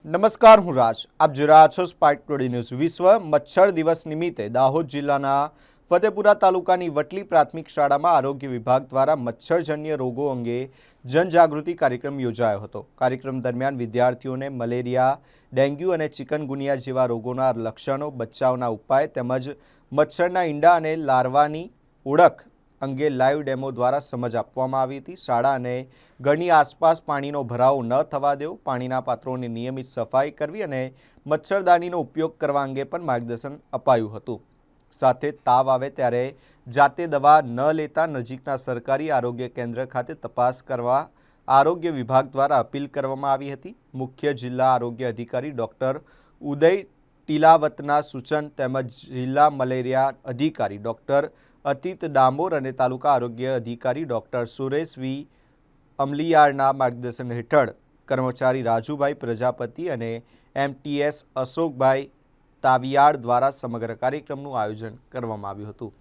નમસ્કાર, હું રાજ. આપ જોઈ રહ્યા છો સ્પાર્ક ટુડે ન્યૂઝ. વિશ્વ મચ્છર દિવસ નિમિત્તે દાહોદ જિલ્લાના ફતેપુરા તાલુકાની વટલી પ્રાથમિક શાળામાં આરોગ્ય વિભાગ દ્વારા મચ્છરજન્ય રોગો અંગે જનજાગૃતિ કાર્યક્રમ યોજાયો હતો. કાર્યક્રમ દરમિયાન વિદ્યાર્થીઓને મલેરિયા, ડેન્ગ્યુ અને ચિકનગુનિયા જેવા રોગોના લક્ષણો, બચાવના ઉપાય તેમજ મચ્છરના ઈંડા અને લાર્વાની ઓળખ અંગે લાઈવ ડેમો દ્વારા સમજ આપવામાં આવી હતી. શાળા અને ઘરની આસપાસ પાણીનો ભરાવો ન થવા દેવો, પાણીના પાત્રોની નિયમિત સફાઈ કરવી અને મચ્છરદાનીનો ઉપયોગ કરવા અંગે પણ માર્ગદર્શન અપાયું હતું. સાથે તાવ આવે ત્યારે જાતે દવા ન લેતા નજીકના સરકારી આરોગ્ય કેન્દ્ર ખાતે તપાસ કરવા આરોગ્ય વિભાગ દ્વારા અપીલ કરવામાં આવી હતી. મુખ્ય જિલ્લા આરોગ્ય અધિકારી ડૉક્ટર ઉદય ટીલાવતના સૂચન તેમજ જિલ્લા મલેરિયા અધિકારી ડૉક્ટર અતીત ડામોર અને તાલુકા આરોગ્ય અધિકારી ડૉક્ટર સુરેશ વી અમલીયાળના માર્ગદર્શન હેઠળ કર્મચારી રાજુભાઈ પ્રજાપતિ અને MTS અશોકભાઈ તાવિયાડ દ્વારા સમગ્ર કાર્યક્રમનું આયોજન કરવામાં આવ્યું હતું.